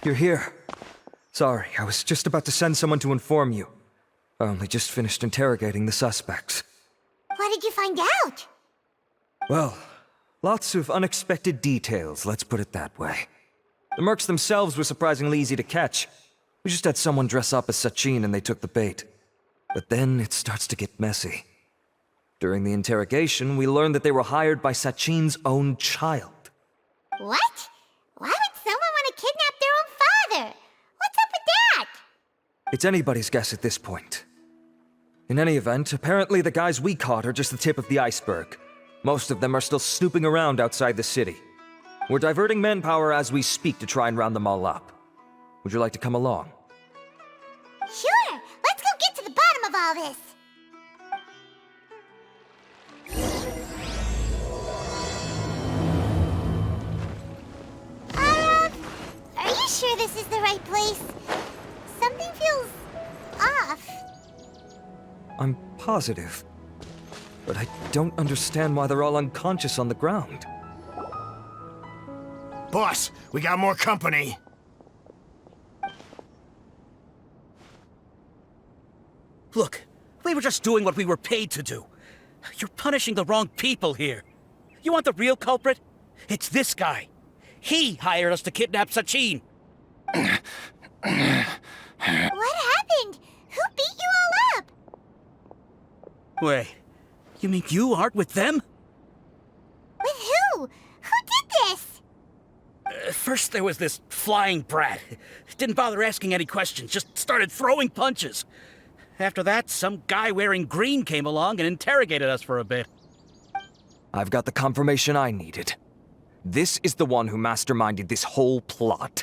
You're here. Sorry, I was just about to send someone to inform you. I only just finished interrogating the suspects. What did you find out? Well, lots of unexpected details, let's put it that way. The mercs themselves were surprisingly easy to catch. We just had someone dress up as Sachin and they took the bait. But then it starts to get messy. During the interrogation, we learned that they were hired by Sachin's own child. What? Why would someone want to kidnap their own father? What's up with that? It's anybody's guess at this point. In any event, apparently the guys we caught are just the tip of the iceberg. Most of them are still snooping around outside the city. We're diverting manpower as we speak to try and round them all up. Would you like to come along? Sure, let's go get to the bottom of all this. Are you sure this is the right place? Something feels off. I'm positive. But I don't understand why they're all unconscious on the ground. Boss, we got more company. Look, we were just doing what we were paid to do. You're punishing the wrong people here. You want the real culprit? It's this guy. He hired us to kidnap Sachin. What happened? Who beat you all up? Wait, you mean you aren't with them? With who? Who did this? First there was this flying brat. Didn't bother asking any questions, just started throwing punches. After that, some guy wearing green came along and interrogated us for a bit. I've got the confirmation I needed. This is the one who masterminded this whole plot.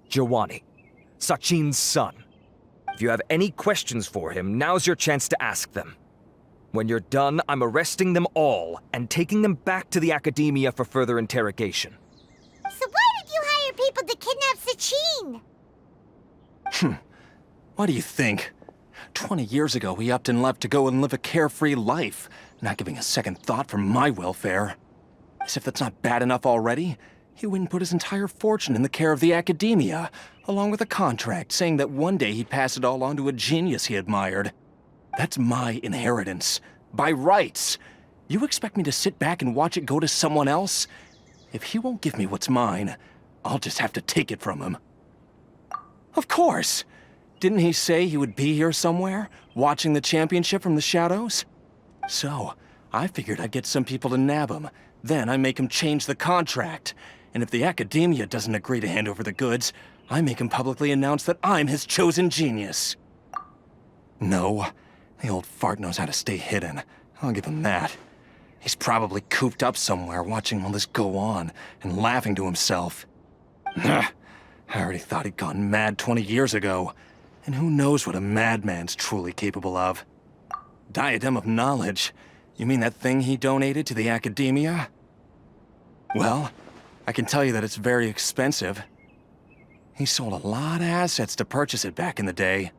Jawani, Sachin's son. If you have any questions for him, now's your chance to ask them. When you're done, I'm arresting them all and taking them back to the academia for further interrogation. So why did you hire people to kidnap Sachin? What do you think? 20 years ago, he upped and left to go and live a carefree life, not giving a second thought for my welfare. As if that's not bad enough already, he wouldn't put his entire fortune in the care of the academia, along with a contract saying that one day he'd pass it all on to a genius he admired. That's my inheritance, by rights. You expect me to sit back and watch it go to someone else? If he won't give me what's mine, I'll just have to take it from him. Of course! Didn't he say he would be here somewhere, watching the championship from the shadows? So, I figured I'd get some people to nab him. Then I make him change the contract. And if the academia doesn't agree to hand over the goods, I make him publicly announce that I'm his chosen genius. No, the old fart knows how to stay hidden. I'll give him that. He's probably cooped up somewhere watching all this go on and laughing to himself. I already thought he'd gone mad 20 years ago. And who knows what a madman's truly capable of? Diadem of knowledge? You mean that thing he donated to the academia? Well, I can tell you that it's very expensive. He sold a lot of assets to purchase it back in the day.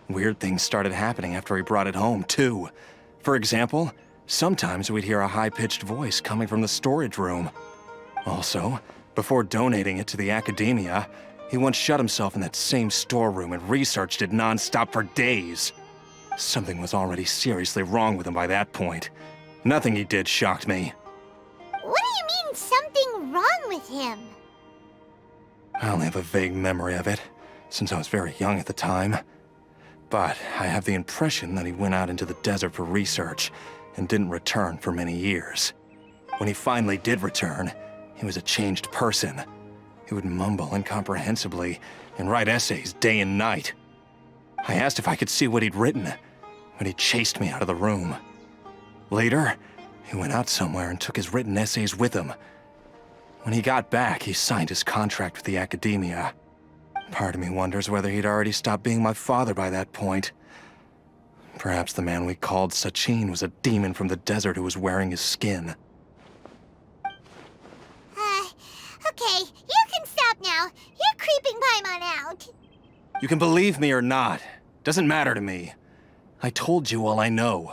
Weird things started happening after he brought it home, too. For example, sometimes we'd hear a high-pitched voice coming from the storage room. Also, before donating it to the academia, he once shut himself in that same storeroom and researched it non-stop for days. Something was already seriously wrong with him by that point. Nothing he did shocked me. What do you mean, something wrong with him? I only have a vague memory of it, since I was very young at the time. But I have the impression that he went out into the desert for research and didn't return for many years. When he finally did return, he was a changed person. He would mumble incomprehensibly and write essays day and night. I asked if I could see what he'd written, but he chased me out of the room. Later, he went out somewhere and took his written essays with him. When he got back, he signed his contract with the academia. Part of me wonders whether he'd already stopped being my father by that point. Perhaps the man we called Sachin was a demon from the desert who was wearing his skin. Okay, you can stop now. You're creeping Paimon out. You can believe me or not. Doesn't matter to me. I told you all I know.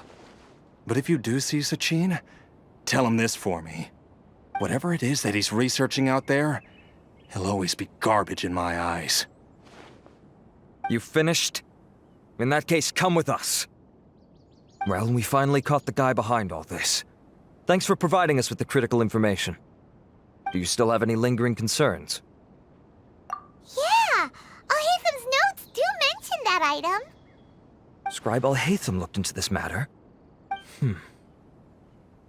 But if you do see Sachin, tell him this for me. Whatever it is that he's researching out there, he'll always be garbage in my eyes. You finished? In that case, come with us. Well, we finally caught the guy behind all this. Thanks for providing us with the critical information. Do you still have any lingering concerns? Yeah! Al-Haytham's notes do mention that item. Scribe Al-Haytham looked into this matter.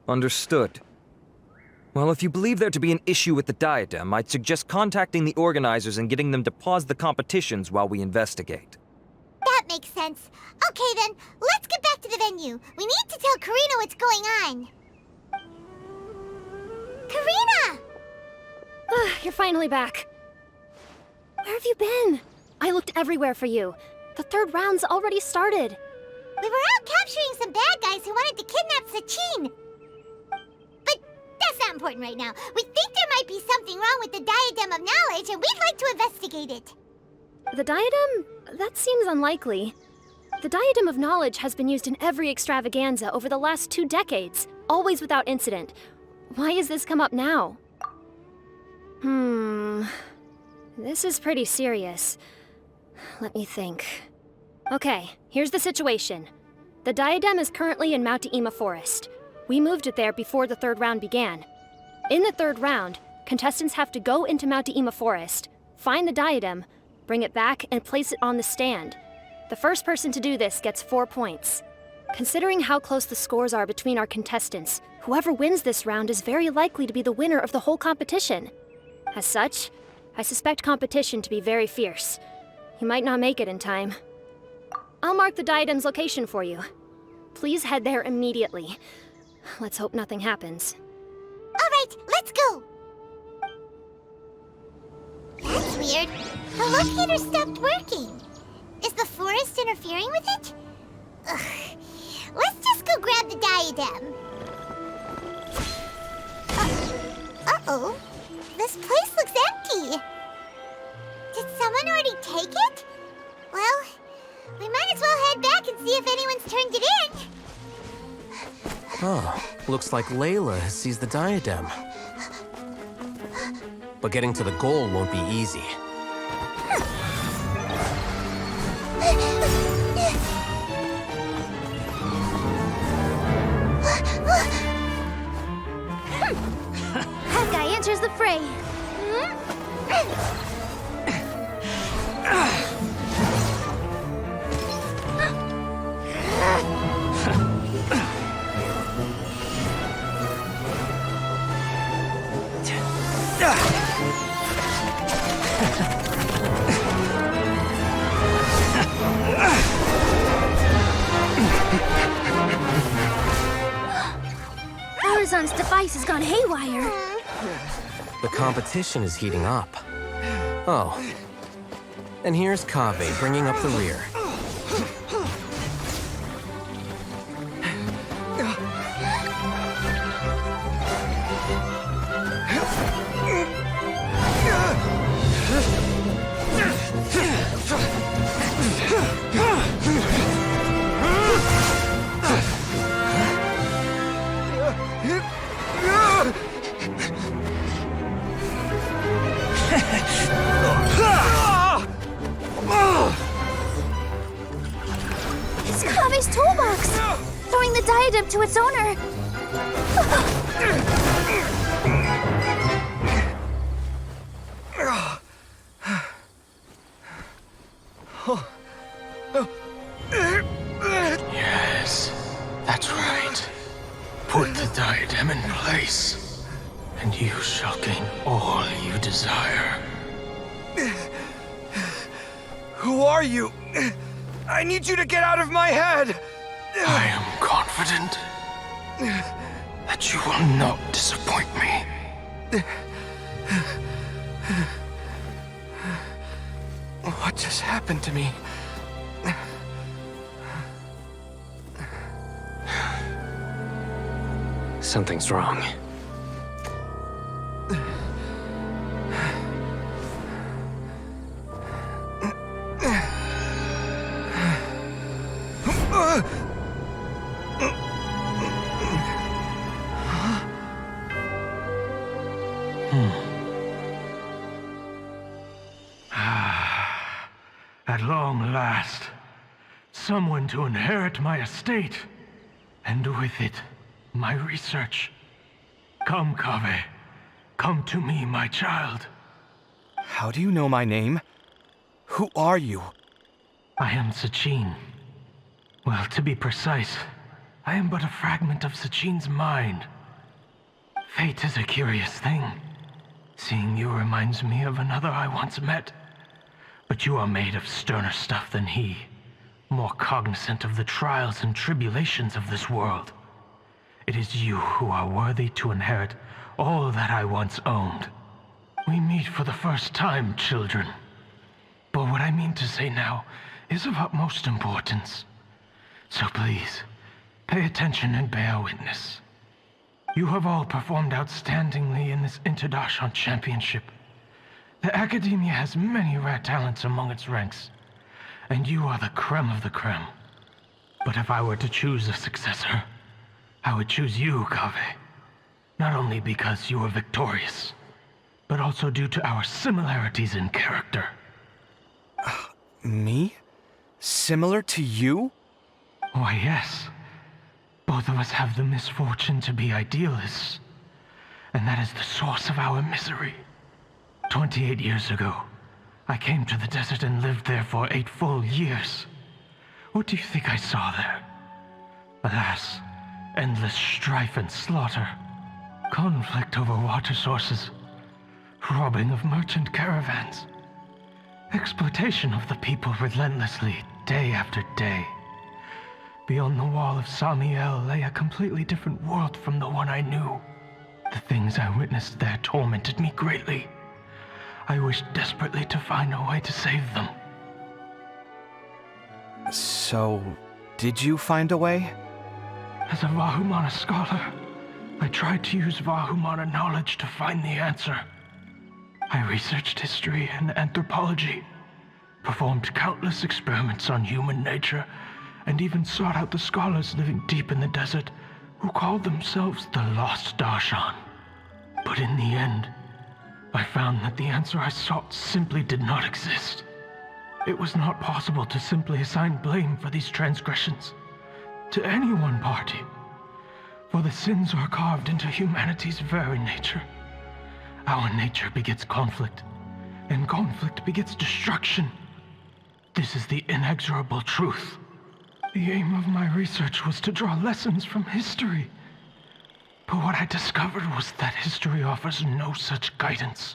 Understood. Well, if you believe there to be an issue with the diadem, I'd suggest contacting the organizers and getting them to pause the competitions while we investigate. That makes sense. Okay then, let's get back to the venue. We need to tell Karina what's going on. Karina! You're finally back. Where have you been? I looked everywhere for you. The third round's already started. We were out capturing some bad guys who wanted to kidnap Sachin. But that's not important right now. We think there might be something wrong with the Diadem of Knowledge, and we'd like to investigate it. The diadem? That seems unlikely. The Diadem of Knowledge has been used in every extravaganza over the last 2 decades, always without incident. Why has this come up now? This is pretty serious. Let me think. Okay, here's the situation. The diadem is currently in Mount Ima Forest. We moved it there before the third round began. In the third round, contestants have to go into Mount Ima Forest, find the diadem, bring it back, and place it on the stand. The first person to do this gets 4 points. Considering how close the scores are between our contestants, whoever wins this round is very likely to be the winner of the whole competition. As such, I suspect competition to be very fierce. You might not make it in time. I'll mark the diadem's location for you. Please head there immediately. Let's hope nothing happens. All right, let's go. That's weird. The locator stopped working. Is the forest interfering with it? Ugh. Let's just go grab the diadem. Uh-oh. This place looks empty. Did someone already take it? Well, we might as well head back and see if anyone's turned it in. Oh, looks like Layla has seized the diadem. But getting to the goal won't be easy. That guy enters the fray. Horizon's device has gone haywire. The competition is heating up. Oh. And here's Kaveh bringing up the rear. It's Kaveh's toolbox! Throwing the diadem to its owner! Yes, that's right. Put the diadem in place, and you shall gain all you desire. Who are you? I need you to get out of my head! I am confident that you will not disappoint me. What just happened to me? Something's wrong. At long last, someone to inherit my estate, and with it, my research. Come, Kaveh. Come to me, my child. How do you know my name? Who are you? I am Sachin. Well, to be precise, I am but a fragment of Sachin's mind. Fate is a curious thing. Seeing you reminds me of another I once met. But you are made of sterner stuff than he, more cognizant of the trials and tribulations of this world. It is you who are worthy to inherit all that I once owned. We meet for the first time, children. But what I mean to say now is of utmost importance. So please, pay attention and bear witness. You have all performed outstandingly in this Interdashant Championship. The Academia has many rare talents among its ranks, and you are the creme of the creme. But if I were to choose a successor, I would choose you, Kaveh. Not only because you were victorious, but also due to our similarities in character. Me? Similar to you? Why, yes. Both of us have the misfortune to be idealists, and that is the source of our misery. 28 years ago, I came to the desert and lived there for 8 full years. What do you think I saw there? Alas, endless strife and slaughter, conflict over water sources, robbing of merchant caravans, exploitation of the people relentlessly, day after day. Beyond the wall of Samiel lay a completely different world from the one I knew. The things I witnessed there tormented me greatly. I wished desperately to find a way to save them. So, did you find a way? As a Vahumana scholar, I tried to use Vahumana knowledge to find the answer. I researched history and anthropology, performed countless experiments on human nature, and even sought out the scholars living deep in the desert who called themselves the Lost Darshan. But in the end, I found that the answer I sought simply did not exist. It was not possible to simply assign blame for these transgressions to any one party, for the sins are carved into humanity's very nature. Our nature begets conflict, and conflict begets destruction. This is the inexorable truth. The aim of my research was to draw lessons from history. But what I discovered was that history offers no such guidance.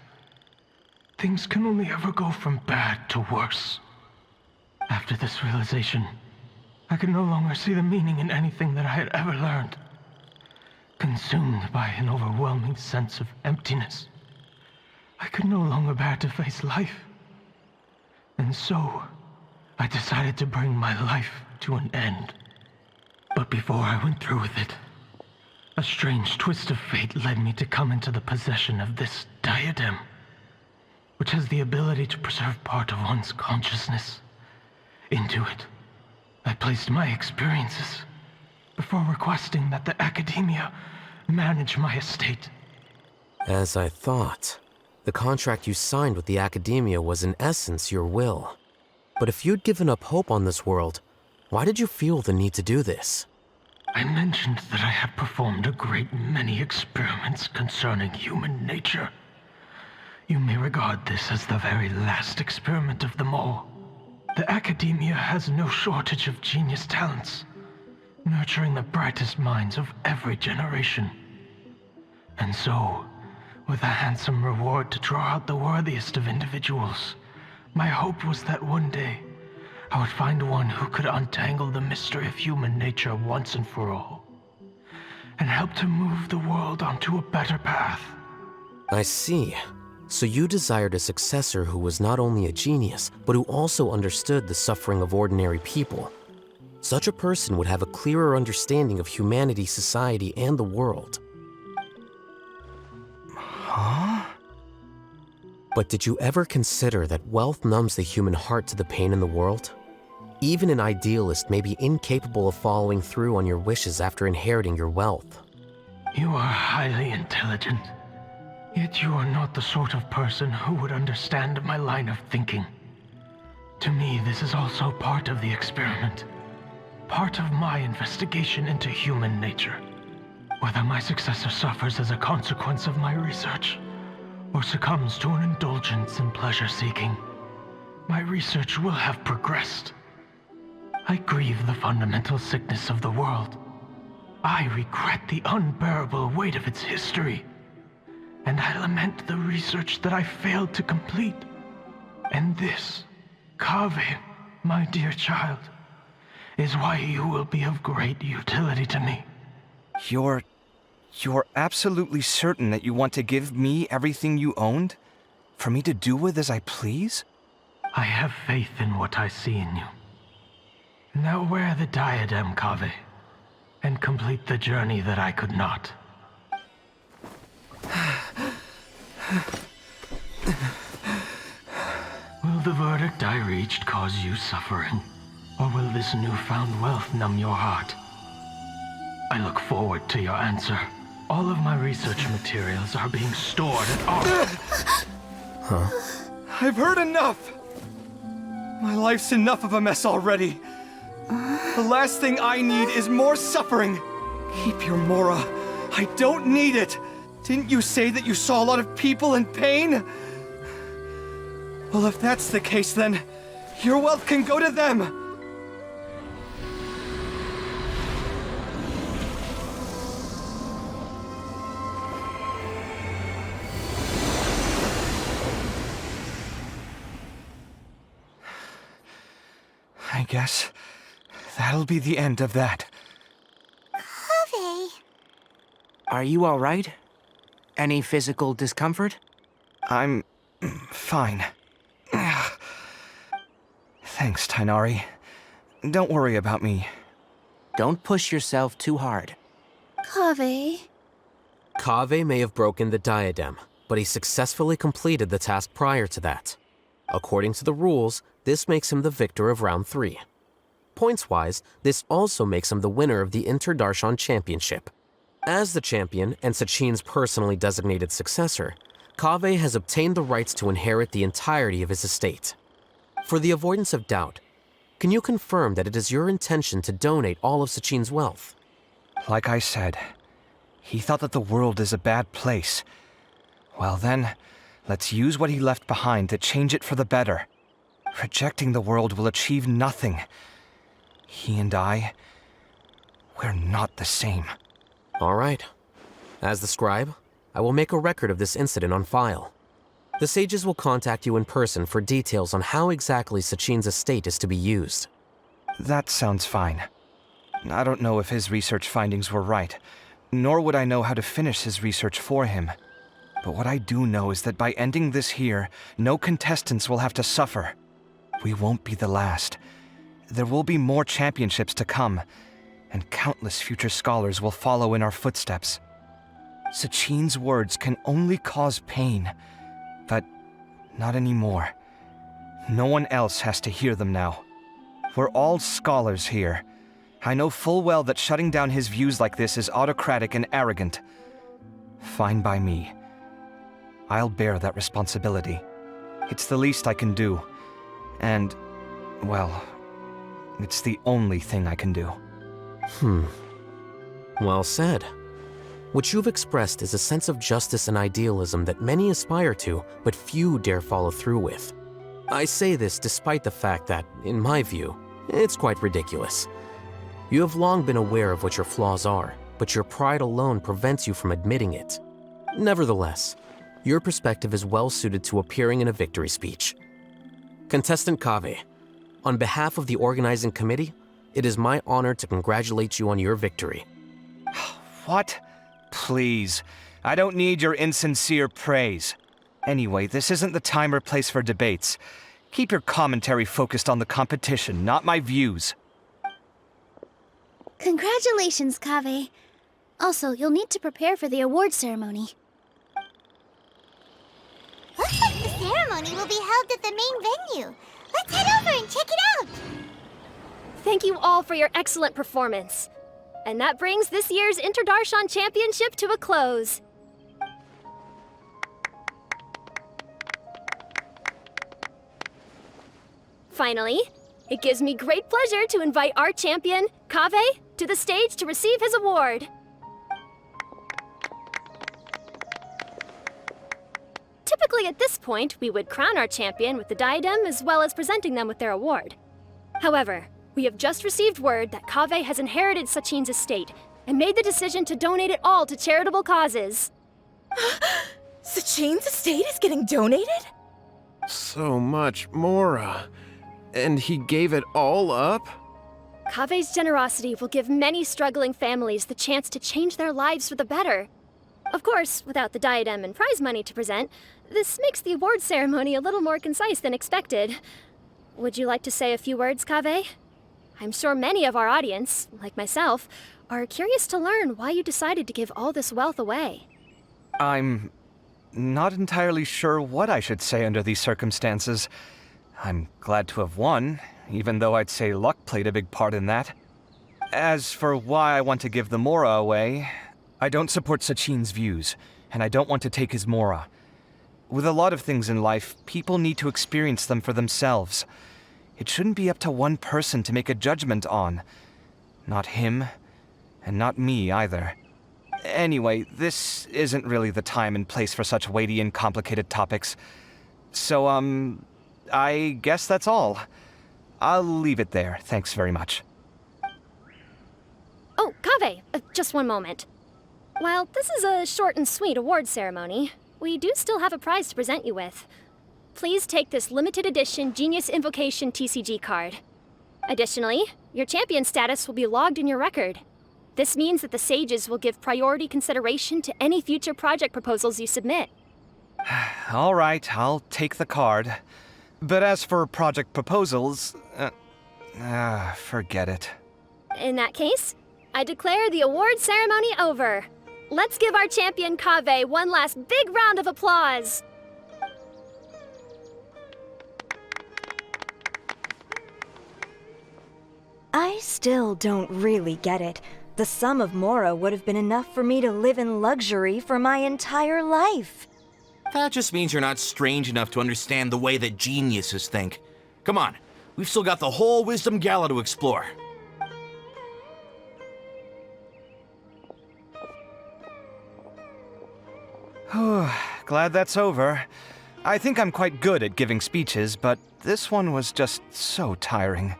Things can only ever go from bad to worse. After this realization, I could no longer see the meaning in anything that I had ever learned. Consumed by an overwhelming sense of emptiness, I could no longer bear to face life. And so, I decided to bring my life to an end. But before I went through with it, a strange twist of fate led me to come into the possession of this diadem, which has the ability to preserve part of one's consciousness. Into it, I placed my experiences before requesting that the Academia manage my estate. As I thought, the contract you signed with the Academia was in essence your will. But if you'd given up hope on this world, why did you feel the need to do this? I mentioned that I had performed a great many experiments concerning human nature. You may regard this as the very last experiment of them all. The Academia has no shortage of genius talents, nurturing the brightest minds of every generation. And so, with a handsome reward to draw out the worthiest of individuals, my hope was that one day, I would find one who could untangle the mystery of human nature once and for all, and help to move the world onto a better path. I see. So you desired a successor who was not only a genius, but who also understood the suffering of ordinary people. Such a person would have a clearer understanding of humanity, society, and the world. Huh? But did you ever consider that wealth numbs the human heart to the pain in the world? Even an idealist may be incapable of following through on your wishes after inheriting your wealth. You are highly intelligent, yet you are not the sort of person who would understand my line of thinking. To me, this is also part of the experiment. Part of my investigation into human nature. Whether my successor suffers as a consequence of my research, or succumbs to an indulgence in pleasure-seeking, my research will have progressed. I grieve the fundamental sickness of the world. I regret the unbearable weight of its history. And I lament the research that I failed to complete. And this, Kaveh, my dear child, is why you will be of great utility to me. You're absolutely certain that you want to give me everything you owned? For me to do with as I please? I have faith in what I see in you. Now wear the diadem, Kaveh, and complete the journey that I could not. Will the verdict I reached cause you suffering? Or will this newfound wealth numb your heart? I look forward to your answer. All of my research materials are being stored at our... I've heard enough! My life's enough of a mess already. The last thing I need is more suffering. Keep your Mora. I don't need it. Didn't you say that you saw a lot of people in pain? Well, if that's the case, then your wealth can go to them. I guess that'll be the end of that. Kaveh. Are you all right? Any physical discomfort? I'm fine. Thanks, Tainari. Don't worry about me. Don't push yourself too hard. Kaveh. Kaveh may have broken the diadem, but he successfully completed the task prior to that. According to the rules, this makes him the victor of round 3. Points-wise, this also makes him the winner of the Inter-Darshan Championship. As the champion and Sachin's personally designated successor, Kaveh has obtained the rights to inherit the entirety of his estate. For the avoidance of doubt, can you confirm that it is your intention to donate all of Sachin's wealth? Like I said, he thought that the world is a bad place. Well then, let's use what he left behind to change it for the better. Rejecting the world will achieve nothing. He and I, we're not the same. All right. As the scribe, I will make a record of this incident on file. The sages will contact you in person for details on how exactly Sachin's estate is to be used. That sounds fine. I don't know if his research findings were right, nor would I know how to finish his research for him. But what I do know is that by ending this here, no contestants will have to suffer. We won't be the last. There will be more championships to come, and countless future scholars will follow in our footsteps. Sachin's words can only cause pain, but not anymore. No one else has to hear them now. We're all scholars here. I know full well that shutting down his views like this is autocratic and arrogant. Fine by me. I'll bear that responsibility. It's the least I can do. And, well, it's the only thing I can do. Well said. What you've expressed is a sense of justice and idealism that many aspire to, but few dare follow through with. I say this despite the fact that, in my view, it's quite ridiculous. You have long been aware of what your flaws are, but your pride alone prevents you from admitting it. Nevertheless, your perspective is well suited to appearing in a victory speech. Contestant Kaveh, on behalf of the organizing committee, it is my honor to congratulate you on your victory. What? Please. I don't need your insincere praise. Anyway, this isn't the time or place for debates. Keep your commentary focused on the competition, not my views. Congratulations, Kaveh. Also, you'll need to prepare for the award ceremony. Looks like the ceremony will be held at the main venue. Let's head over and check it out! Thank you all for your excellent performance. And that brings this year's Inter-Darshan Championship to a close. finally, it gives me great pleasure to invite our champion, Kaveh, to the stage to receive his award. Typically at this point, we would crown our champion with the diadem as well as presenting them with their award. However, we have just received word that Kaveh has inherited Sachin's estate and made the decision to donate it all to charitable causes. Sachin's estate is getting donated? So much, Mora. And he gave it all up? Kaveh's generosity will give many struggling families the chance to change their lives for the better. Of course, without the diadem and prize money to present, this makes the award ceremony a little more concise than expected. Would you like to say a few words, Kaveh? I'm sure many of our audience, like myself, are curious to learn why you decided to give all this wealth away. I'm not entirely sure what I should say under these circumstances. I'm glad to have won, even though I'd say luck played a big part in that. As for why I want to give the Mora away, I don't support Sachin's views, and I don't want to take his Mora. With a lot of things in life, people need to experience them for themselves. It shouldn't be up to one person to make a judgment on. Not him, and not me either. Anyway, this isn't really the time and place for such weighty and complicated topics. So, I guess that's all. I'll leave it there. Thanks very much. Oh, Kaveh, just one moment. While this is a short and sweet award ceremony, we do still have a prize to present you with. Please take this limited edition Genius Invocation TCG card. Additionally, your champion status will be logged in your record. This means that the Sages will give priority consideration to any future project proposals you submit. All right, I'll take the card. But as for project proposals, forget it. In that case, I declare the award ceremony over. Let's give our champion Kaveh one last big round of applause. I still don't really get it. The sum of Mora would have been enough for me to live in luxury for my entire life. That just means you're not strange enough to understand the way that geniuses think. Come on, we've still got the whole Wisdom Gala to explore. Glad that's over. I think I'm quite good at giving speeches, but this one was just so tiring.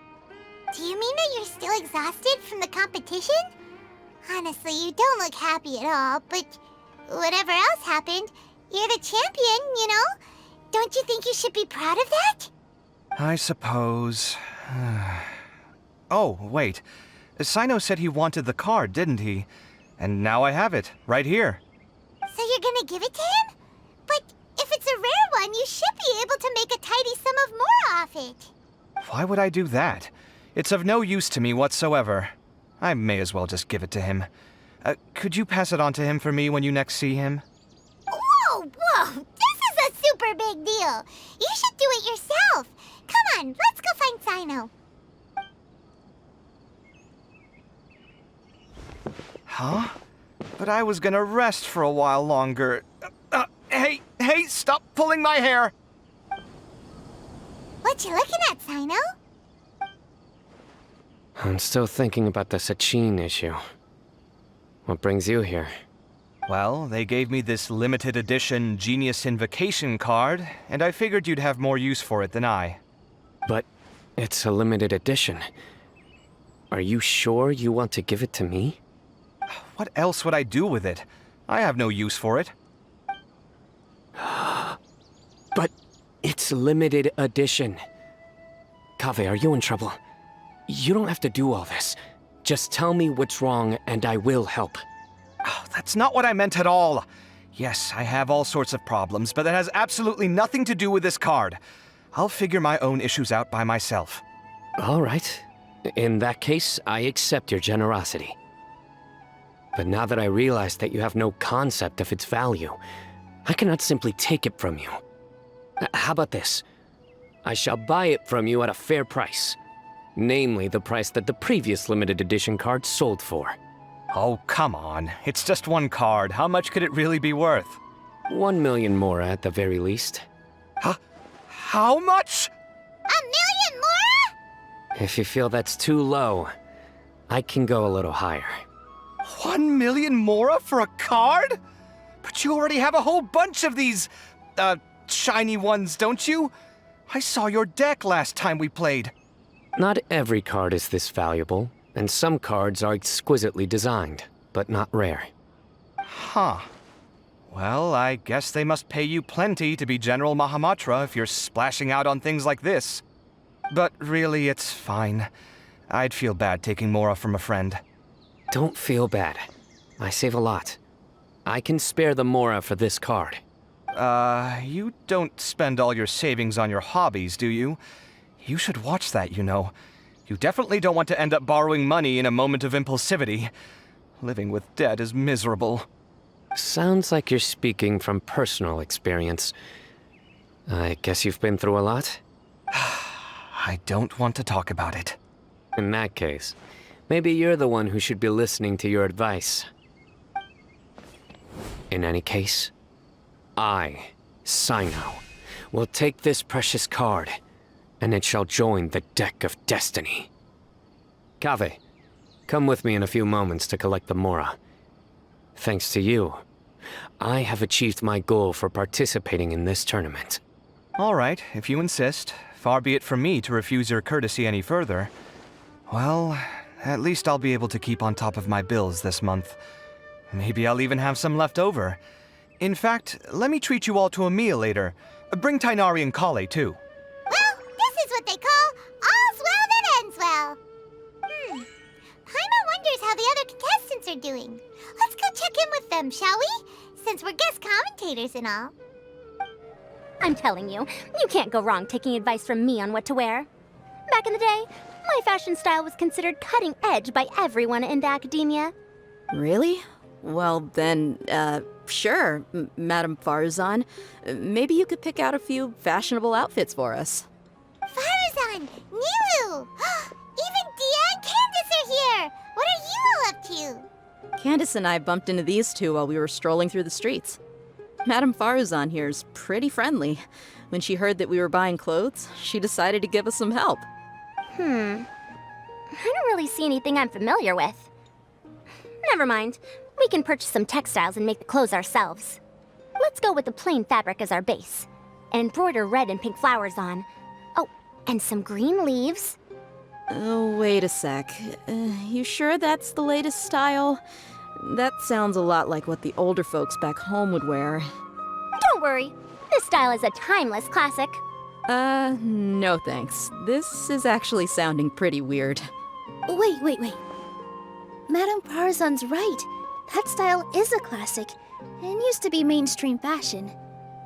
Do you mean that you're still exhausted from the competition? Honestly, you don't look happy at all, but whatever else happened, you're the champion, you know? Don't you think you should be proud of that? I suppose. Oh, wait. Sino said he wanted the card, didn't he? And now I have it, right here. So you're gonna give it to him? But if it's a rare one, you should be able to make a tidy sum of more off it. Why would I do that? It's of no use to me whatsoever. I may as well just give it to him. Could you pass it on to him for me when you next see him? Whoa, whoa! This is a super big deal! You should do it yourself! Come on, let's go find Sino. Huh? But I was gonna rest for a while longer. Hey, stop pulling my hair! What you looking at, Sino? I'm still thinking about the Sachin issue. What brings you here? Well, they gave me this limited edition Genius Invocation card, and I figured you'd have more use for it than I. But it's a limited edition. Are you sure you want to give it to me? What else would I do with it? I have no use for it. But it's limited edition. Kaveh, are you in trouble? You don't have to do all this. Just tell me what's wrong and I will help. Oh, that's not what I meant at all. Yes, I have all sorts of problems, but that has absolutely nothing to do with this card. I'll figure my own issues out by myself. All right. In that case, I accept your generosity. But now that I realize that you have no concept of its value, I cannot simply take it from you. How about this? I shall buy it from you at a fair price. Namely, the price that the previous limited edition card sold for. Oh, come on. It's just one card. How much could it really be worth? 1 million more at the very least. Huh? How much? 1 million more? If you feel that's too low, I can go a little higher. 1 million mora for a card? But you already have a whole bunch of these, shiny ones, don't you? I saw your deck last time we played. Not every card is this valuable, and some cards are exquisitely designed, but not rare. Huh. Well, I guess they must pay you plenty to be General Mahamatra if you're splashing out on things like this. But really, it's fine. I'd feel bad taking mora from a friend. Don't feel bad. I save a lot. I can spare the mora for this card. You don't spend all your savings on your hobbies, do you? You should watch that, you know. You definitely don't want to end up borrowing money in a moment of impulsivity. Living with debt is miserable. Sounds like you're speaking from personal experience. I guess you've been through a lot? I don't want to talk about it. In that case, maybe you're the one who should be listening to your advice. In any case, I, Sino, will take this precious card, and it shall join the deck of destiny. Kaveh, come with me in a few moments to collect the mora. Thanks to you, I have achieved my goal for participating in this tournament. All right, if you insist. Far be it from me to refuse your courtesy any further. Well, at least I'll be able to keep on top of my bills this month. Maybe I'll even have some left over. In fact, let me treat you all to a meal later. Bring Tainari and Kale, too. Well, this is what they call all's well that ends well. Paimon wonders how the other contestants are doing. Let's go check in with them, shall we? Since we're guest commentators and all. I'm telling you, you can't go wrong taking advice from me on what to wear. Back in the day, my fashion style was considered cutting edge by everyone in the academia. Really? Well, then, sure, Madame Farazan. Maybe you could pick out a few fashionable outfits for us. Farazan! Nilu! Even Dia and Candace are here! What are you all up to? Candace and I bumped into these two while we were strolling through the streets. Madame Farazan here's pretty friendly. When she heard that we were buying clothes, she decided to give us some help. I don't really see anything I'm familiar with. Never mind. We can purchase some textiles and make the clothes ourselves. Let's go with the plain fabric as our base. And embroider red and pink flowers on. Oh, and some green leaves. Oh, wait a sec. You sure that's the latest style? That sounds a lot like what the older folks back home would wear. Don't worry. This style is a timeless classic. No thanks. This is actually sounding pretty weird. Wait. Madame Farazan's right. That style is a classic, and used to be mainstream fashion.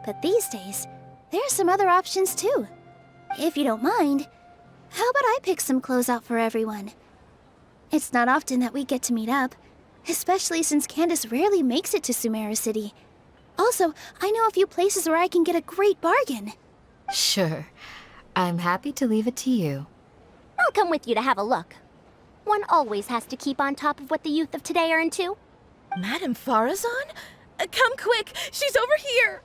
But these days, there are some other options too. If you don't mind, how about I pick some clothes out for everyone? It's not often that we get to meet up, especially since Candace rarely makes it to Sumeru City. Also, I know a few places where I can get a great bargain. Sure. I'm happy to leave it to you. I'll come with you to have a look. One always has to keep on top of what the youth of today are into. Madame Farazan? Come quick! She's over here!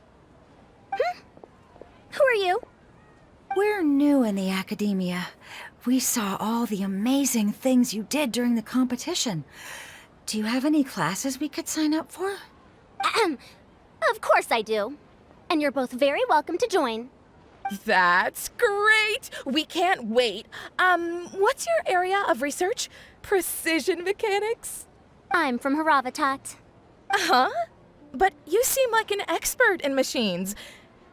Who are you? We're new in the academia. We saw all the amazing things you did during the competition. Do you have any classes we could sign up for? Of course I do. And you're both very welcome to join. That's great! We can't wait. What's your area of research? Precision mechanics? I'm from Haravatat. Huh? But you seem like an expert in machines.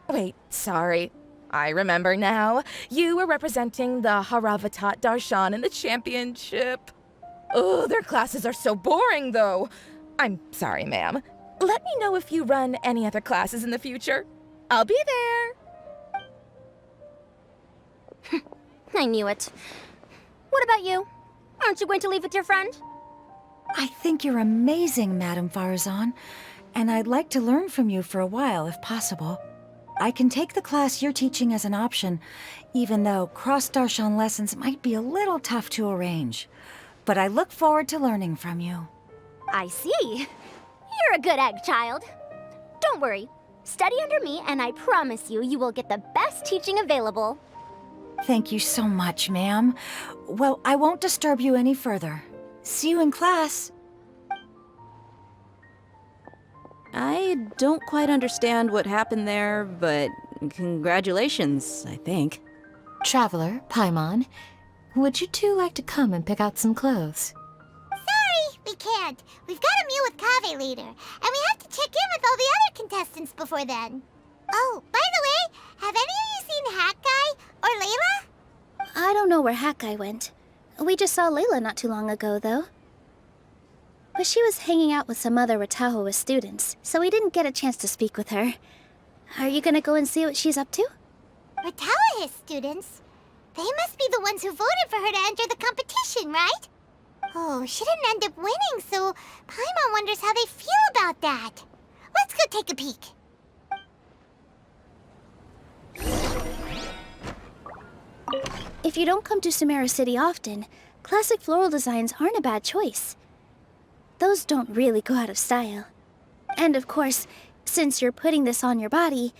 Wait, sorry. I remember now. You were representing the Haravatat Darshan in the championship. Oh, their classes are so boring, though. I'm sorry, ma'am. Let me know if you run any other classes in the future. I'll be there. I knew it. What about you? Aren't you going to leave with your friend? I think you're amazing, Madame Farazan, and I'd like to learn from you for a while, if possible. I can take the class you're teaching as an option, even though cross-Darshan lessons might be a little tough to arrange. But I look forward to learning from you. I see. You're a good egg, child. Don't worry. Study under me, and I promise you, you will get the best teaching available. Thank you so much, ma'am. Well, I won't disturb you any further. See you in class. I don't quite understand what happened there, but congratulations, I think. Traveler, Paimon, would you two like to come and pick out some clothes? Sorry, we can't. We've got a meal with Kaveh later, and we have to check in with all the other contestants before then. Oh, by the way, have any of you seen Hat Guy or Layla? I don't know where Hat Guy went. We just saw Layla not too long ago, though. But she was hanging out with some other Ratahoa students, so we didn't get a chance to speak with her. Are you gonna go and see what she's up to? Ratahoa students? They must be the ones who voted for her to enter the competition, right? Oh, she didn't end up winning, so Paimon wonders how they feel about that. Let's go take a peek. If you don't come to Samara City often, classic floral designs aren't a bad choice. Those don't really go out of style. And of course, since you're putting this on your body,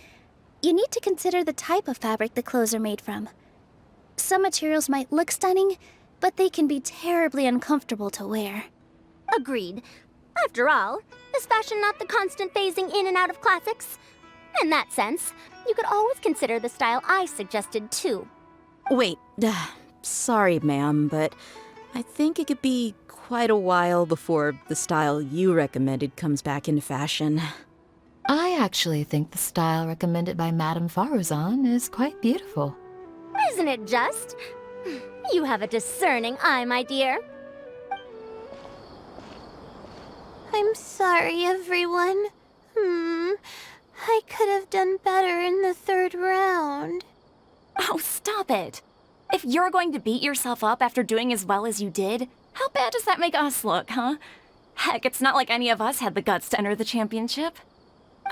you need to consider the type of fabric the clothes are made from. Some materials might look stunning, but they can be terribly uncomfortable to wear. Agreed. After all, is fashion not the constant phasing in and out of classics? In that sense, you could always consider the style I suggested too. Wait, sorry, ma'am, but I think it could be quite a while before the style you recommended comes back into fashion. I actually think the style recommended by Madame Faruzan is quite beautiful. Isn't it just? You have a discerning eye, my dear. I'm sorry, everyone. I could have done better in the third round. Oh, stop it! If you're going to beat yourself up after doing as well as you did, how bad does that make us look, huh? Heck, it's not like any of us had the guts to enter the championship.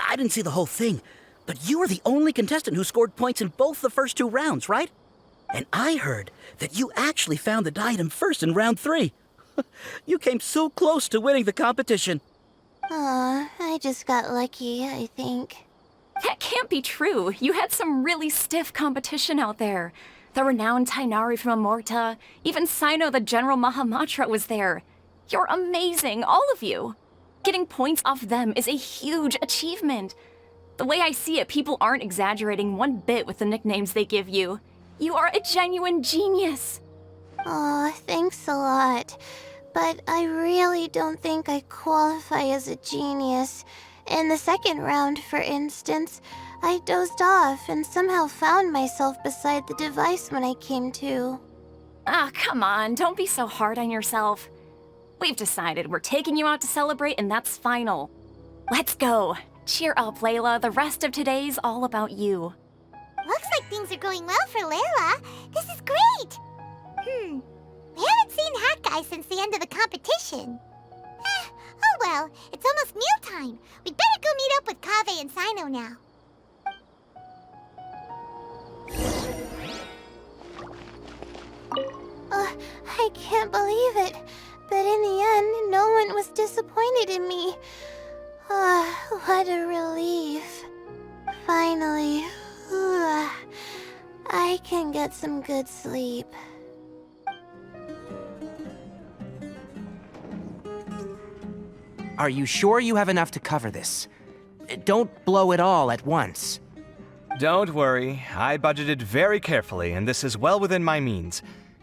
I didn't see the whole thing, but you were the only contestant who scored points in both the first 2 rounds, right? And I heard that you actually found the diadem first in round 3. You came so close to winning the competition. Aw, I just got lucky, I think. That can't be true. You had some really stiff competition out there. The renowned Tainari from Amorta, even Sino the General Mahamatra was there. You're amazing, all of you. Getting points off them is a huge achievement. The way I see it, people aren't exaggerating one bit with the nicknames they give you. You are a genuine genius. Aw, thanks a lot. But I really don't think I qualify as a genius. In the second round, for instance, I dozed off and somehow found myself beside the device when I came to. Ah, come on, don't be so hard on yourself. We've decided we're taking you out to celebrate, and that's final. Let's go. Cheer up, Layla. The rest of today's all about you. Looks like things are going well for Layla. This is great. We haven't seen Hat Guy since the end of the competition. Oh well, it's almost mealtime. We'd better go meet up with Kaveh and Sino now. I can't believe it. But in the end, no one was disappointed in me. What a relief. Finally, I can get some good sleep. Are you sure you have enough to cover this? Don't blow it all at once. Don't worry, I budgeted very carefully, and this is well within my means.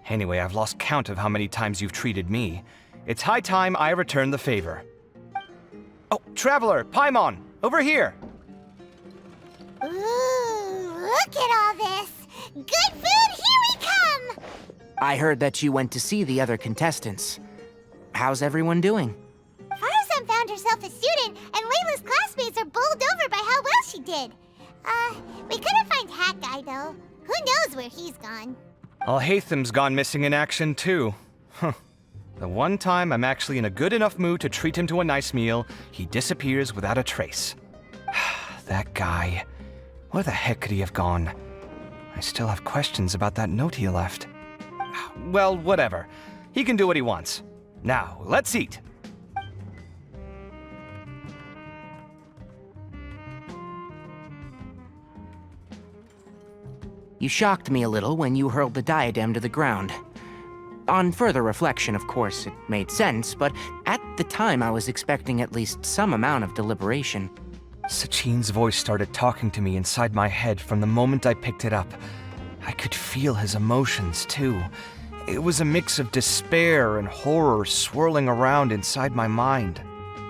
Anyway, I've lost count of how many times you've treated me. It's high time I return the favor. Oh, Traveler, Paimon, over here! Ooh, look at all this! Good food, here we come! I heard that you went to see the other contestants. How's everyone doing? Faruzan found herself a student, and Layla's classmates are bowled over by how well she did. We couldn't find Hat Guy, though. Who knows where he's gone? Al-Haytham's gone missing in action, too. Huh. The one time I'm actually in a good enough mood to treat him to a nice meal, he disappears without a trace. That guy. Where the heck could he have gone? I still have questions about that note he left. Well, whatever. He can do what he wants. Now, let's eat. You shocked me a little when you hurled the diadem to the ground. On further reflection, of course, it made sense, but at the time I was expecting at least some amount of deliberation. Sachin's voice started talking to me inside my head from the moment I picked it up. I could feel his emotions, too. It was a mix of despair and horror swirling around inside my mind.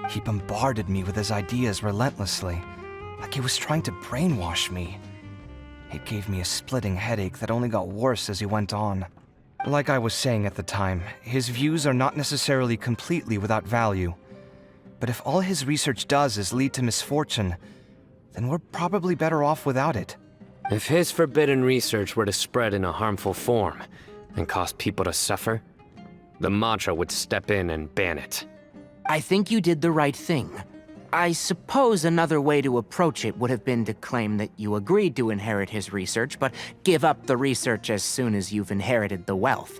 He bombarded me with his ideas relentlessly, like he was trying to brainwash me. It gave me a splitting headache that only got worse as he went on. Like I was saying at the time, his views are not necessarily completely without value. But if all his research does is lead to misfortune, then we're probably better off without it. If his forbidden research were to spread in a harmful form and cause people to suffer, the Mantra would step in and ban it. I think you did the right thing. I suppose another way to approach it would have been to claim that you agreed to inherit his research, but give up the research as soon as you've inherited the wealth.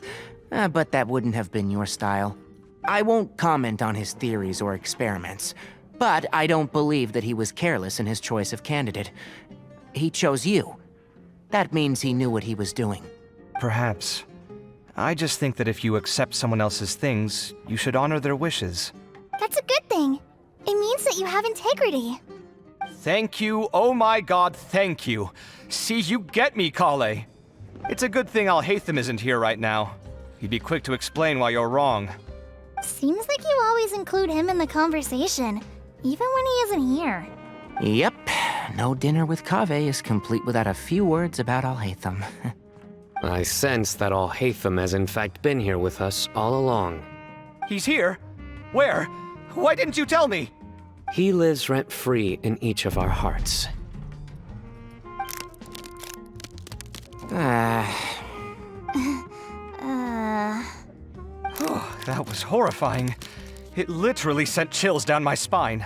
But that wouldn't have been your style. I won't comment on his theories or experiments, but I don't believe that he was careless in his choice of candidate. He chose you. That means he knew what he was doing. Perhaps. I just think that if you accept someone else's things, you should honor their wishes. That's a good thing. It means that you have integrity. Thank you, oh my god, thank you. See, you get me, Kale. It's a good thing Alhaitham isn't here right now. He'd be quick to explain why you're wrong. Seems like you always include him in the conversation, even when he isn't here. Yep, no dinner with Kaveh is complete without a few words about Alhaitham. I sense that Alhaitham has in fact been here with us all along. He's here? Where? Why didn't you tell me? He lives rent-free in each of our hearts. Oh, that was horrifying. It literally sent chills down my spine.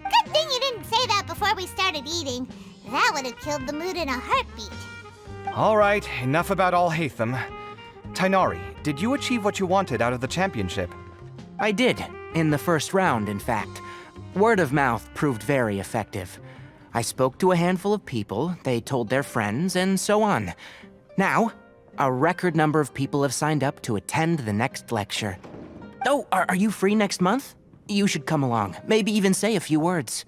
Good thing you didn't say that before we started eating. That would have killed the mood in a heartbeat. All right, enough about Alhaitham. Tainari, did you achieve what you wanted out of the championship? I did, in the first round, in fact. Word of mouth proved very effective. I spoke to a handful of people, they told their friends, and so on. Now, a record number of people have signed up to attend the next lecture. Oh, are you free next month? You should come along, maybe even say a few words.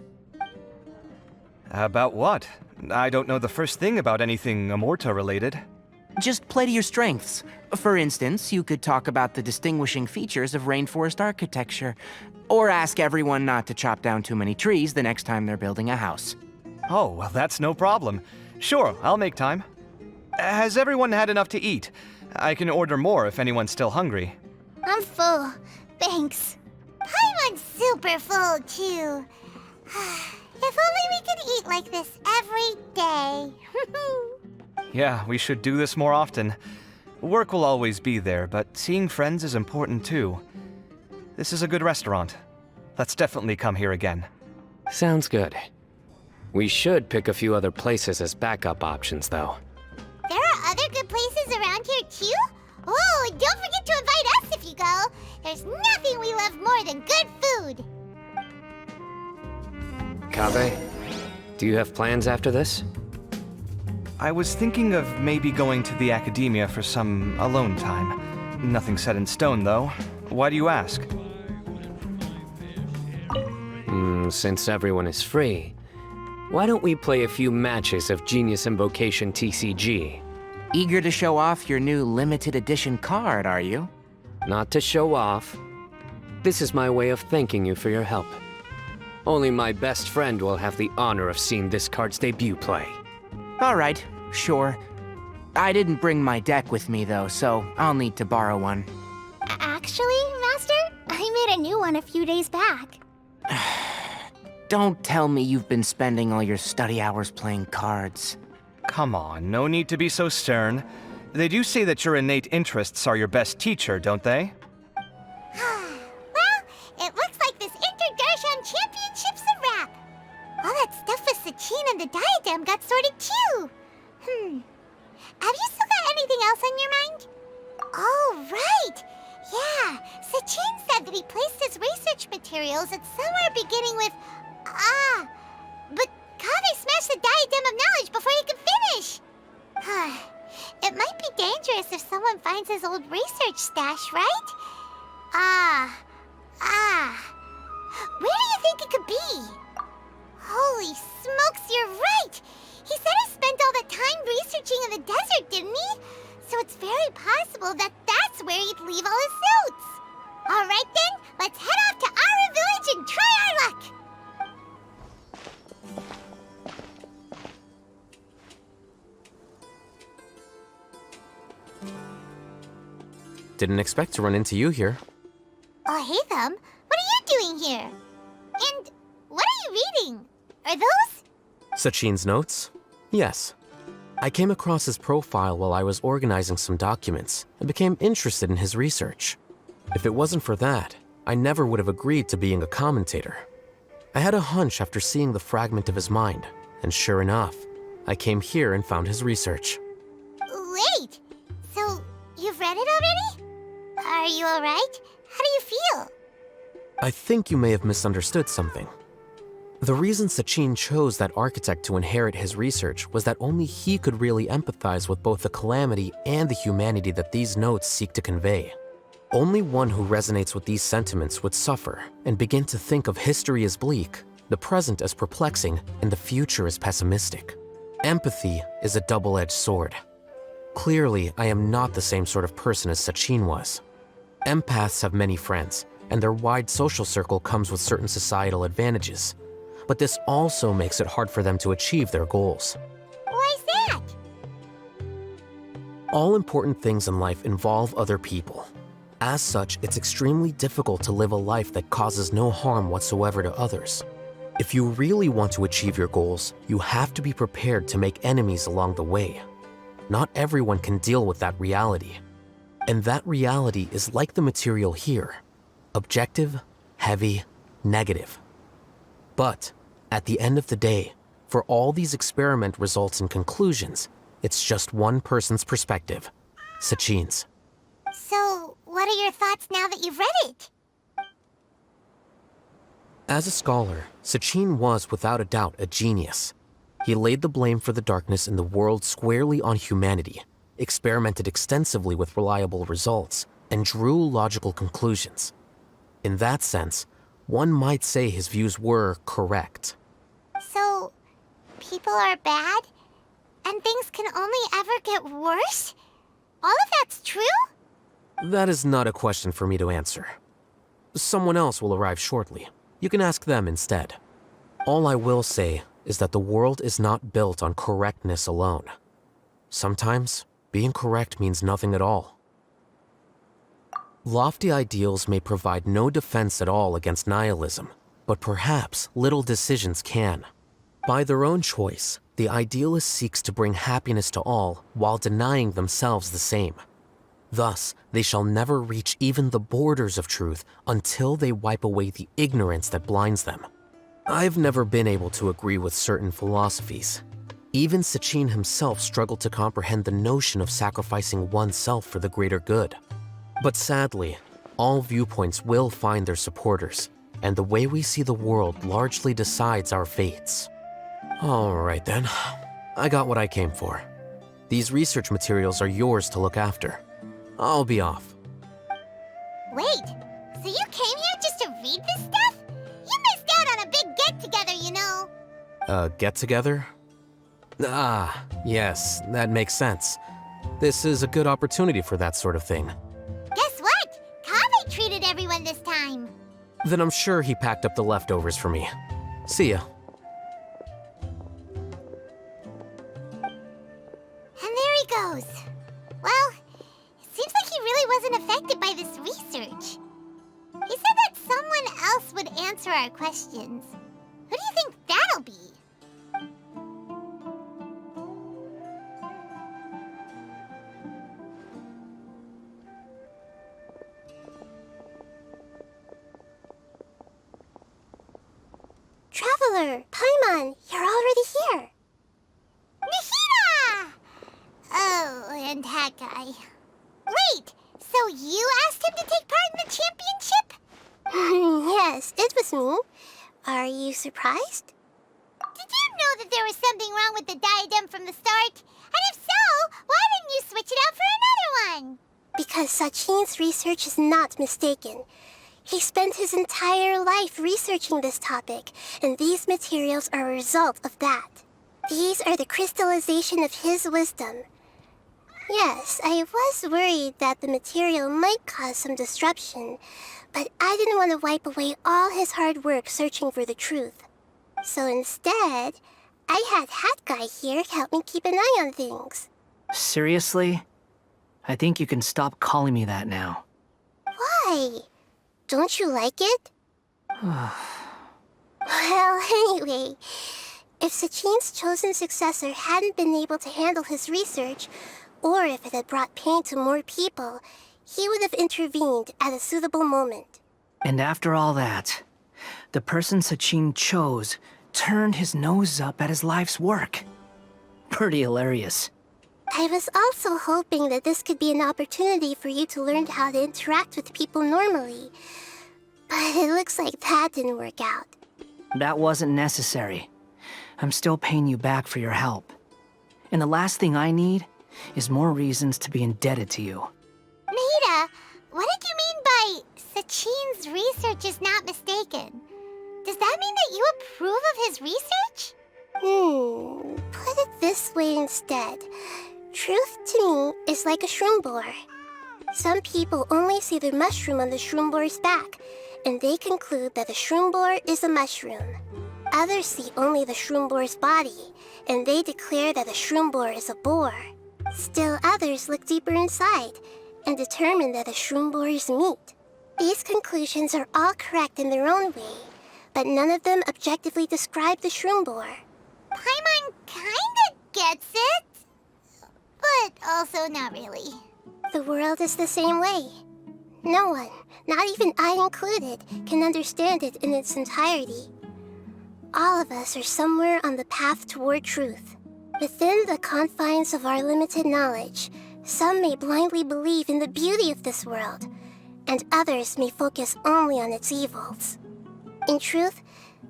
About what? I don't know the first thing about anything Amorta-related. Just play to your strengths. For instance, you could talk about the distinguishing features of rainforest architecture, or ask everyone not to chop down too many trees the next time they're building a house. Oh, well, that's no problem. Sure, I'll make time. Has everyone had enough to eat? I can order more if anyone's still hungry. I'm full. Thanks. Paimon's super full, too. If only we could eat like this every day. Yeah, we should do this more often. Work will always be there, but seeing friends is important too. This is a good restaurant. Let's definitely come here again. Sounds good. We should pick a few other places as backup options, though. There are other good places around here, too? Oh, and don't forget to invite us if you go. There's nothing we love more than good food. Kaveh, do you have plans after this? I was thinking of maybe going to the academia for some alone time. Nothing set in stone, though. Why do you ask? Since everyone is free, why don't we play a few matches of Genius Invocation TCG? Eager to show off your new limited edition card, are you? Not to show off. This is my way of thanking you for your help. Only my best friend will have the honor of seeing this card's debut play. All right, sure. I didn't bring my deck with me, though, so I'll need to borrow one. Actually, Master, I made a new one a few days back. Don't tell me you've been spending all your study hours playing cards. Come on, no need to be so stern. They do say that your innate interests are your best teacher, don't they? Well, it looks like this Inter-Darshan Championship's a wrap. All that stuff with Sachin and the diadem got sorted too. Have you still got anything else on your mind? Oh, right. Yeah, Sachin said that he placed his research materials at somewhere beginning with but Kaveh smashed the diadem of knowledge before he could finish. dangerous if someone finds his old research stash, right? Where do you think it could be? Holy smokes, you're right! He said he spent all that time researching in the desert, didn't he? So it's very possible that that's where he'd leave all his notes. All right then, let's head off to our village and try our luck! Didn't expect to run into you here. Oh, hey, Thumb. What are you doing here? And what are you reading? Are those? Sachin's notes? Yes. I came across his profile while I was organizing some documents and became interested in his research. If it wasn't for that, I never would have agreed to being a commentator. I had a hunch after seeing the fragment of his mind, and sure enough, I came here and found his research. Wait! So, you've read it already? Are you alright? How do you feel? I think you may have misunderstood something. The reason Sachin chose that architect to inherit his research was that only he could really empathize with both the calamity and the humanity that these notes seek to convey. Only one who resonates with these sentiments would suffer and begin to think of history as bleak, the present as perplexing, and the future as pessimistic. Empathy is a double-edged sword. Clearly, I am not the same sort of person as Sachin was. Empaths have many friends, and their wide social circle comes with certain societal advantages. But this also makes it hard for them to achieve their goals. Why's that? All important things in life involve other people. As such, it's extremely difficult to live a life that causes no harm whatsoever to others. If you really want to achieve your goals, you have to be prepared to make enemies along the way. Not everyone can deal with that reality. And that reality is like the material here. Objective, heavy, negative. But, at the end of the day, for all these experiment results and conclusions, it's just one person's perspective, Sachin's. So, what are your thoughts now that you've read it? As a scholar, Sachin was without a doubt a genius. He laid the blame for the darkness in the world squarely on humanity, experimented extensively with reliable results, and drew logical conclusions. In that sense, one might say his views were correct. So, people are bad? And things can only ever get worse? All of that's true? That is not a question for me to answer. Someone else will arrive shortly. You can ask them instead. All I will say is that the world is not built on correctness alone. Sometimes, being correct means nothing at all. Lofty ideals may provide no defense at all against nihilism, but perhaps little decisions can. By their own choice, the idealist seeks to bring happiness to all while denying themselves the same. Thus, they shall never reach even the borders of truth until they wipe away the ignorance that blinds them. I've never been able to agree with certain philosophies. Even Sachin himself struggled to comprehend the notion of sacrificing oneself for the greater good. But sadly, all viewpoints will find their supporters, and the way we see the world largely decides our fates. All right then, I got what I came for. These research materials are yours to look after. I'll be off. Wait, so you came here just to read this stuff? You missed out on a big get-together, you know. Get-together? Ah, yes, that makes sense. This is a good opportunity for that sort of thing. Guess what? Kaveh treated everyone this time. Then I'm sure he packed up the leftovers for me. See ya. And there he goes. Well, it seems like he really wasn't affected by this research. He said that someone else would answer our questions. Who do you think that'll be? Traveler, Paimon, you're already here. Nahida! Oh, and that guy. Wait, so you asked him to take part in the championship? Yes, it was me. Are you surprised? Did you know that there was something wrong with the diadem from the start? And if so, why didn't you switch it out for another one? Because Sachin's research is not mistaken. He spent his entire life researching this topic, and these materials are a result of that. These are the crystallization of his wisdom. Yes, I was worried that the material might cause some disruption, but I didn't want to wipe away all his hard work searching for the truth. So instead, I had Hat Guy here help me keep an eye on things. Seriously? I think you can stop calling me that now. Why? Don't you like it? Well, anyway, if Sachin's chosen successor hadn't been able to handle his research, or if it had brought pain to more people, he would have intervened at a suitable moment. And after all that, the person Sachin chose turned his nose up at his life's work. Pretty hilarious. I was also hoping that this could be an opportunity for you to learn how to interact with people normally. But it looks like that didn't work out. That wasn't necessary. I'm still paying you back for your help. And the last thing I need is more reasons to be indebted to you. Maida, what did you mean by Sachin's research is not mistaken? Does that mean that you approve of his research? Put it this way instead. Truth to me is like a shroom boar. Some people only see the mushroom on the shroom boar's back, and they conclude that a shroom boar is a mushroom. Others see only the shroom boar's body, and they declare that a shroom boar is a boar. Still others look deeper inside, and determine that a shroom boar is meat. These conclusions are all correct in their own way, but none of them objectively describe the shroom boar. Paimon kinda gets it, but also not really. The world is the same way. No one, not even I included, can understand it in its entirety. All of us are somewhere on the path toward truth. Within the confines of our limited knowledge, some may blindly believe in the beauty of this world, and others may focus only on its evils. In truth,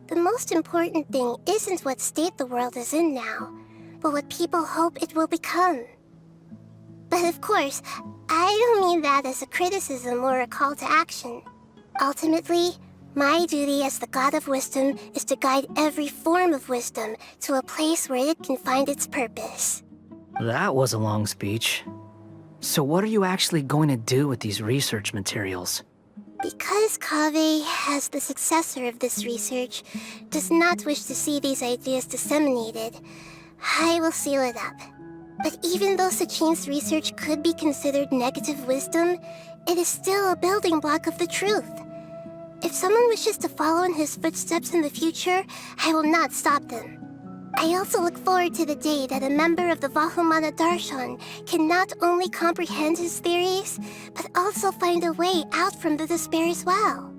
the most important thing isn't what state the world is in now, but what people hope it will become. But of course, I don't mean that as a criticism or a call to action. Ultimately, my duty as the God of Wisdom is to guide every form of wisdom to a place where it can find its purpose. That was a long speech. So what are you actually going to do with these research materials? Because Kaveh, as the successor of this research, does not wish to see these ideas disseminated, I will seal it up. But even though Sachin's research could be considered negative wisdom, it is still a building block of the truth. If someone wishes to follow in his footsteps in the future, I will not stop them. I also look forward to the day that a member of the Vahumana Darshan can not only comprehend his theories, but also find a way out from the despair as well.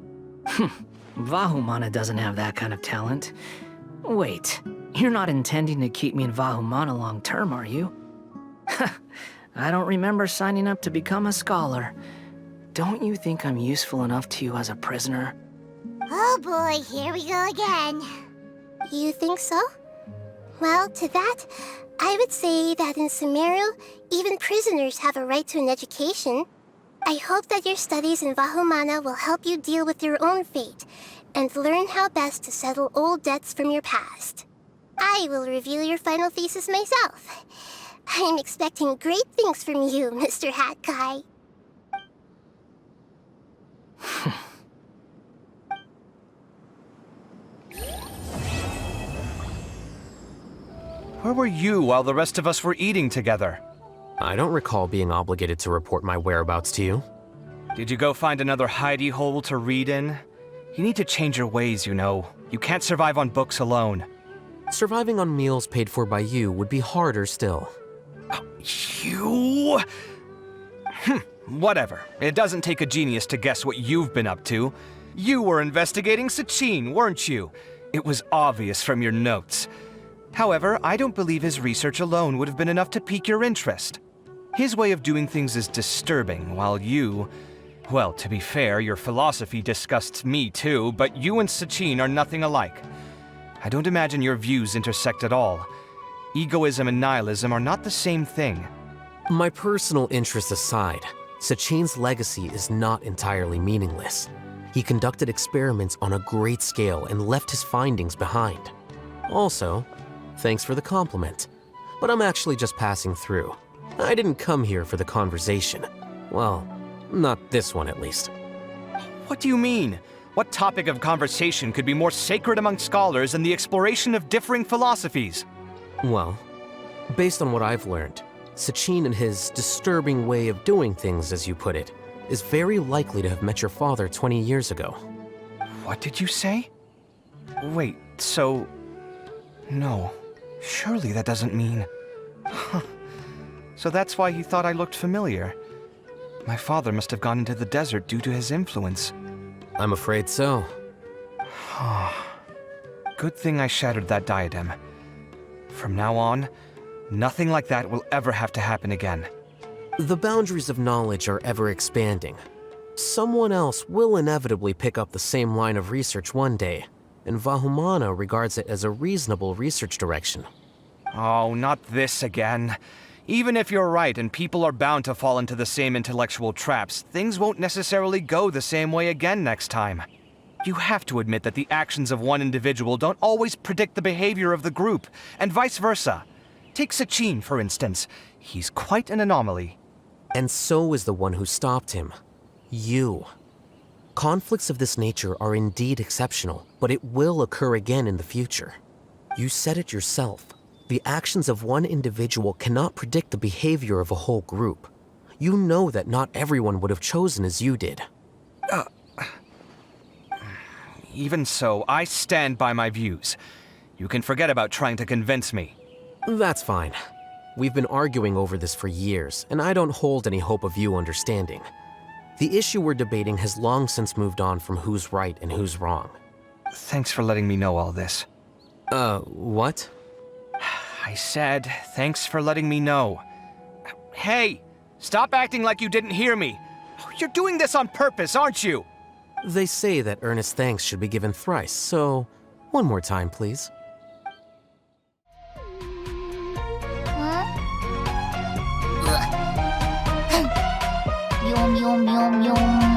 Vahumana doesn't have that kind of talent. Wait, you're not intending to keep me in Vahumana long term, are you? I don't remember signing up to become a scholar. Don't you think I'm useful enough to you as a prisoner? Oh boy, here we go again. You think so? Well, to that, I would say that in Sumeru, even prisoners have a right to an education. I hope that your studies in Vahumana will help you deal with your own fate, and learn how best to settle old debts from your past. I will review your final thesis myself. I'm expecting great things from you, Mr. Hat Guy. Where were you while the rest of us were eating together? I don't recall being obligated to report my whereabouts to you. Did you go find another hidey hole to read in? You need to change your ways, you know. You can't survive on books alone. Surviving on meals paid for by you would be harder still. You? Whatever. It doesn't take a genius to guess what you've been up to. You were investigating Sachin, weren't you? It was obvious from your notes. However, I don't believe his research alone would have been enough to pique your interest. His way of doing things is disturbing, while you... Well, to be fair, your philosophy disgusts me too, but you and Sachin are nothing alike. I don't imagine your views intersect at all. Egoism and nihilism are not the same thing. My personal interests aside, Sachin's legacy is not entirely meaningless. He conducted experiments on a great scale and left his findings behind. Also, thanks for the compliment, but I'm actually just passing through. I didn't come here for the conversation. Well, not this one at least. What do you mean? What topic of conversation could be more sacred among scholars than the exploration of differing philosophies? Well, based on what I've learned, Sachin and his disturbing way of doing things, as you put it, is very likely to have met your father 20 years ago. What did you say? Wait, so... No, surely that doesn't mean... So that's why he thought I looked familiar. My father must have gone into the desert due to his influence. I'm afraid so. Good thing I shattered that diadem. From now on, nothing like that will ever have to happen again. The boundaries of knowledge are ever expanding. Someone else will inevitably pick up the same line of research one day, and Vahumana regards it as a reasonable research direction. Oh, not this again. Even if you're right and people are bound to fall into the same intellectual traps, things won't necessarily go the same way again next time. You have to admit that the actions of one individual don't always predict the behavior of the group, and vice versa. Take Sachin, for instance. He's quite an anomaly. And so is the one who stopped him. You. Conflicts of this nature are indeed exceptional, but it will occur again in the future. You said it yourself. The actions of one individual cannot predict the behavior of a whole group. You know that not everyone would have chosen as you did. Even so, I stand by my views. You can forget about trying to convince me. That's fine. We've been arguing over this for years, and I don't hold any hope of you understanding. The issue we're debating has long since moved on from who's right and who's wrong. Thanks for letting me know all this. What? I said, thanks for letting me know. Hey, stop acting like you didn't hear me. You're doing this on purpose, aren't you? They say that earnest thanks should be given thrice, so one more time, please. Yum, yum, yum, yum.